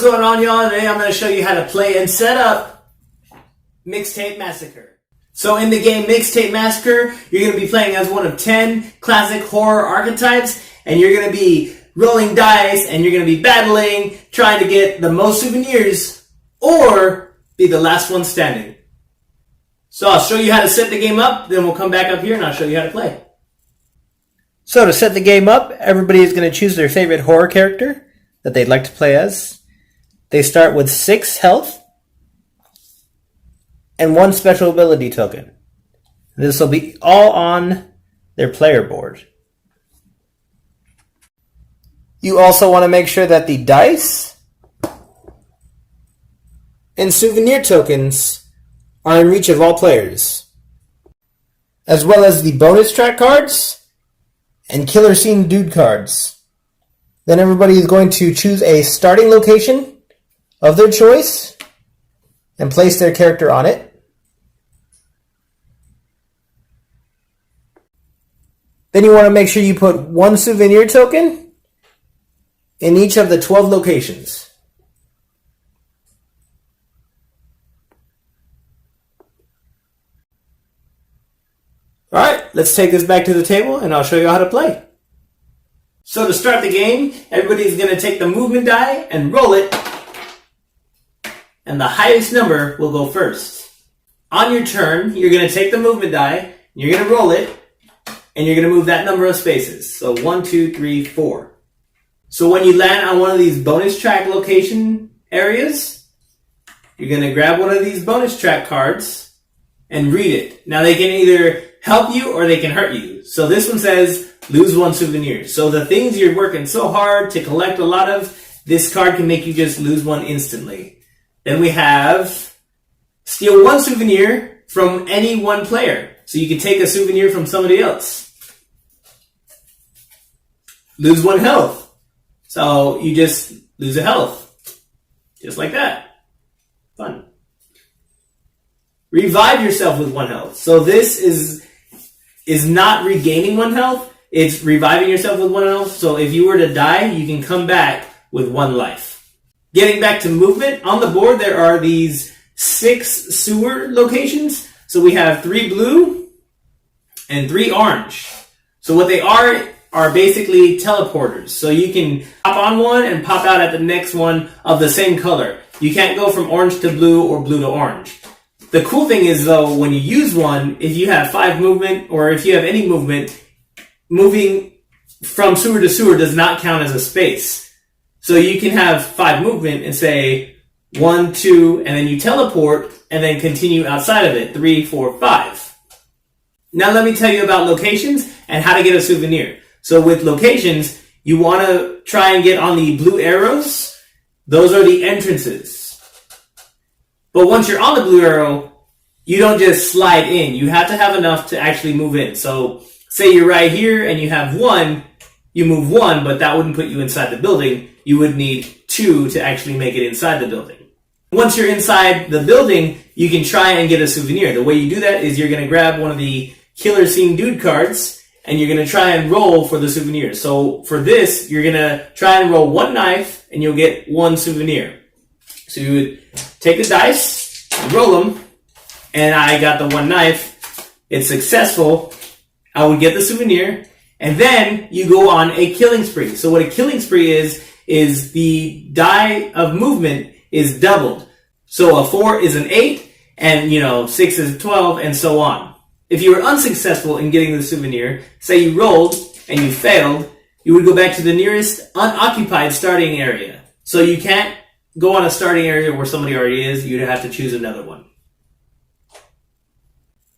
going on, y'all? Today I'm going to show you how to play and set up Mixtape Massacre. So in the game Mixtape Massacre, you're going to be playing as one of 10 classic horror archetypes, and you're going to be rolling dice, and you're going to be battling, trying to get the most souvenirs, or be the last one standing. So I'll show you how to set the game up, then we'll come back up here and I'll show you how to play. So to set the game up, everybody is going to choose their favorite horror character that they'd like to play as. They start with 6 health and 1 special ability token. This will be all on their player board. You also want to make sure that the dice and souvenir tokens are in reach of all players, as well as the bonus track cards and killer scene dude cards. Then everybody is going to choose a starting location of their choice and place their character on it. Then you want to make sure you put 1 souvenir token in each of the 12 locations. Alright, let's take this back to the table and I'll show you how to play. So to start the game, everybody's going to take the movement die and roll it, and the highest number will go first. On your turn, you're going to take the movement die, you're going to roll it, and you're going to move that number of spaces. So 1, 2, 3, 4. So when you land on one of these bonus track location areas, you're going to grab one of these bonus track cards and read it. Now they can either help you or they can hurt you. So this one says, lose 1 souvenir. So the things you're working so hard to collect a lot of, this card can make you just lose 1 instantly. Then we have steal 1 souvenir from any one player. So you can take a souvenir from somebody else. Lose 1 health. So you just lose a health. Just like that. Fun. Revive yourself with 1 health. So this is not regaining 1 health. It's reviving yourself with 1 health. So if you were to die, you can come back with 1 life. Getting back to movement, on the board there are these 6 sewer locations. So we have 3 blue and 3 orange. So what they are basically teleporters. So you can pop on one and pop out at the next one of the same color. You can't go from orange to blue or blue to orange. The cool thing is though, when you use one, if you have 5 movement or if you have any movement, moving from sewer to sewer does not count as a space. So you can have 5 movement and say 1, 2, and then you teleport and then continue outside of it. 3, 4, 5. Now let me tell you about locations and how to get a souvenir. So with locations, you want to try and get on the blue arrows. Those are the entrances. But once you're on the blue arrow, you don't just slide in. You have to have enough to actually move in. So say you're right here and you have 1, you move 1, but that wouldn't put you inside the building. You would need 2 to actually make it inside the building. Once you're inside the building, you can try and get a souvenir. The way you do that is you're going to grab one of the killer scene dude cards and you're going to try and roll for the souvenir. So for this, you're going to try and roll 1 knife and you'll get 1 souvenir. So you would take the dice, roll them, and I got the 1 knife. It's successful. I would get the souvenir, and then you go on a killing spree. So what a killing spree is the die of movement is doubled. So a 4 is an 8, and 6 is 12, and so on. If you were unsuccessful in getting the souvenir, say you rolled and you failed, you would go back to the nearest unoccupied starting area. So you can't go on a starting area where somebody already is. You'd have to choose another one.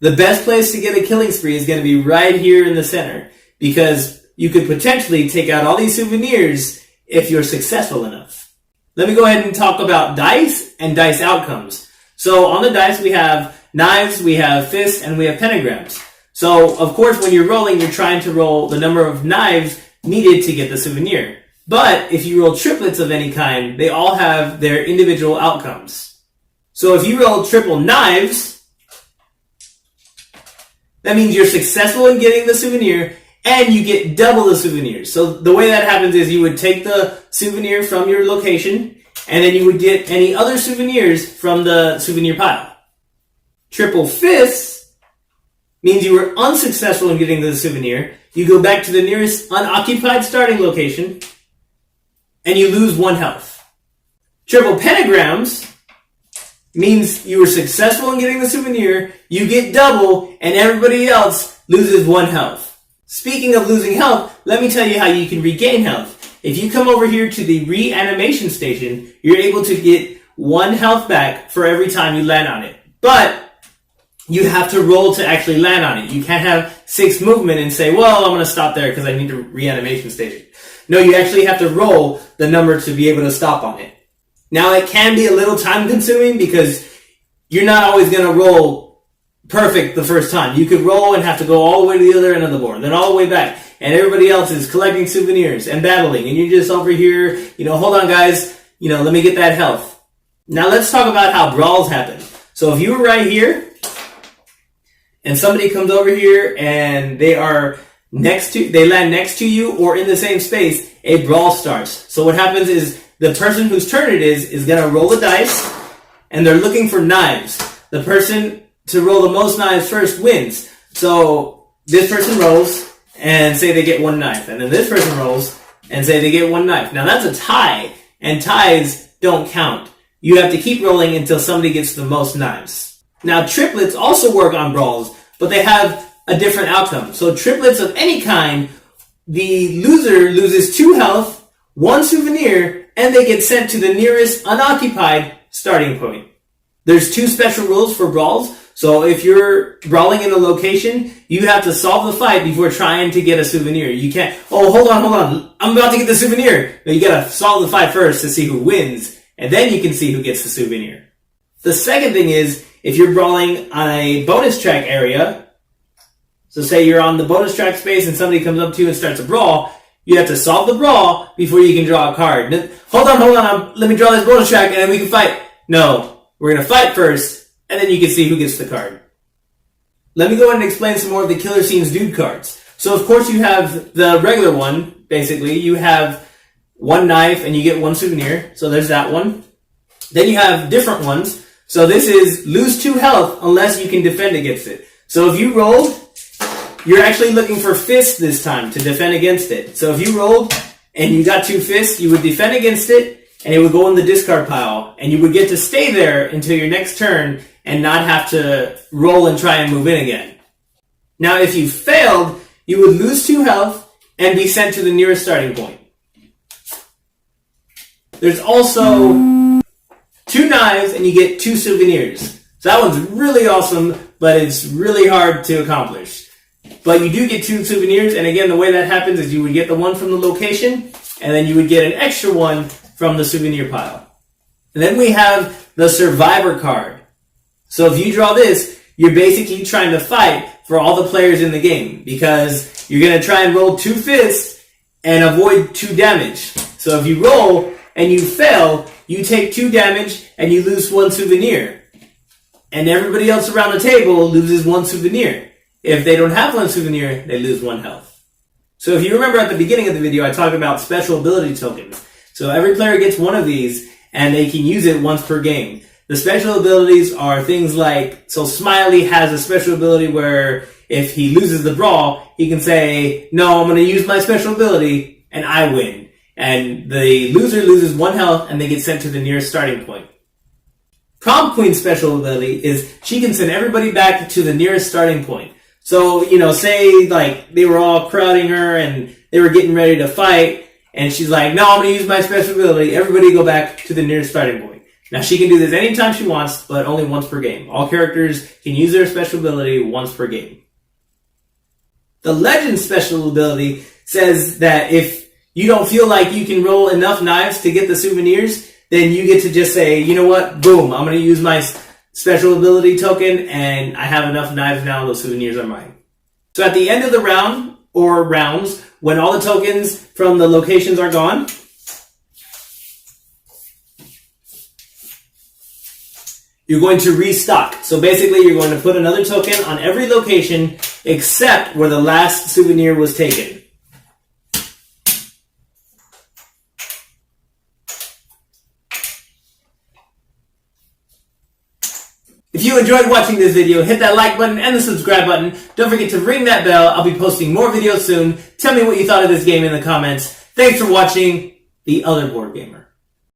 The best place to get a killing spree is going to be right here in the center, because you could potentially take out all these souvenirs if you're successful enough. Let me go ahead and talk about dice and dice outcomes. So on the dice we have knives, we have fists, and we have pentagrams. So of course when you're rolling, you're trying to roll the number of knives needed to get the souvenir. But if you roll triplets of any kind, they all have their individual outcomes. So if you roll triple knives, that means you're successful in getting the souvenir and you get double the souvenirs. So the way that happens is you would take the souvenir from your location and then you would get any other souvenirs from the souvenir pile. Triple fists means you were unsuccessful in getting the souvenir. You go back to the nearest unoccupied starting location, and you lose 1 health. Triple pentagrams means you were successful in getting the souvenir, you get double, and everybody else loses 1 health. Speaking of losing health, let me tell you how you can regain health. If you come over here to the reanimation station, you're able to get 1 health back for every time you land on it. But you have to roll to actually land on it. You can't have 6 movement and say, well, I'm going to stop there because I need a reanimation station. No, you actually have to roll the number to be able to stop on it. Now, it can be a little time consuming because you're not always going to roll perfect the first time. You could roll and have to go all the way to the other end of the board, then all the way back. And everybody else is collecting souvenirs and battling. And you're just over here, hold on guys, let me get that health. Now let's talk about how brawls happen. So if you were right here, and somebody comes over here and they land next to you or in the same space, a brawl starts. So what happens is the person whose turn it is going to roll the dice, and they're looking for knives. The person to roll the most knives first wins. So this person rolls and say they get 1 knife, and then this person rolls and say they get 1 knife. Now that's a tie, and ties don't count. You have to keep rolling until somebody gets the most knives. Now triplets also work on brawls, but they have a different outcome. So triplets of any kind, the loser loses 2 health, 1 souvenir, and they get sent to the nearest unoccupied starting point. There's 2 special rules for brawls. So if you're brawling in a location, you have to solve the fight before trying to get a souvenir. You can't, hold on, I'm about to get the souvenir. No, you gotta solve the fight first to see who wins, and then you can see who gets the souvenir. The second thing is, if you're brawling on a bonus track area, so say you're on the bonus track space and somebody comes up to you and starts a brawl, you have to solve the brawl before you can draw a card. Then, hold on, let me draw this bonus track and then we can fight. No, we're going to fight first, and then you can see who gets the card. Let me go ahead and explain some more of the Killer Scenes Dude cards. So of course you have the regular one, basically. You have 1 knife and you get 1 souvenir. So there's that one. Then you have different ones. So this is lose 2 health unless you can defend against it. So if you rolled, you're actually looking for fists this time to defend against it. So if you rolled and you got 2 fists, you would defend against it and it would go in the discard pile. And you would get to stay there until your next turn and not have to roll and try and move in again. Now if you failed, you would lose 2 health and be sent to the nearest starting point. There's also 2 knives and you get 2 souvenirs. So that one's really awesome, but it's really hard to accomplish. But you do get 2 souvenirs, and again, the way that happens is you would get the one from the location, and then you would get an extra one from the souvenir pile. And then we have the survivor card. So if you draw this, you're basically trying to fight for all the players in the game, because you're going to try and roll 2 fists and avoid 2 damage. So if you roll and you fail, you take 2 damage and you lose 1 souvenir. And everybody else around the table loses 1 souvenir. If they don't have 1 souvenir, they lose 1 health. So if you remember at the beginning of the video, I talked about special ability tokens. So every player gets 1 of these and they can use it once per game. The special abilities are things like, so Smiley has a special ability where if he loses the brawl, he can say, no, I'm going to use my special ability and I win. And the loser loses 1 health and they get sent to the nearest starting point. Prom Queen's special ability is she can send everybody back to the nearest starting point. So, say like they were all crowding her and they were getting ready to fight and she's like, no, I'm going to use my special ability. Everybody go back to the nearest starting point. Now she can do this anytime she wants, but only once per game. All characters can use their special ability once per game. The Legend special ability says that if you don't feel like you can roll enough knives to get the souvenirs, then you get to just say, you know what, boom, I'm going to use my special ability token and I have enough knives now, those souvenirs are mine. So at the end of the round, or rounds, when all the tokens from the locations are gone, you're going to restock. So basically you're going to put another token on every location except where the last souvenir was taken. you enjoyed watching this video, hit that like button and the subscribe button. Don't forget to ring that bell. I'll be posting more videos soon. Tell me what you thought of this game in the comments. Thanks for watching The Other Board Gamer.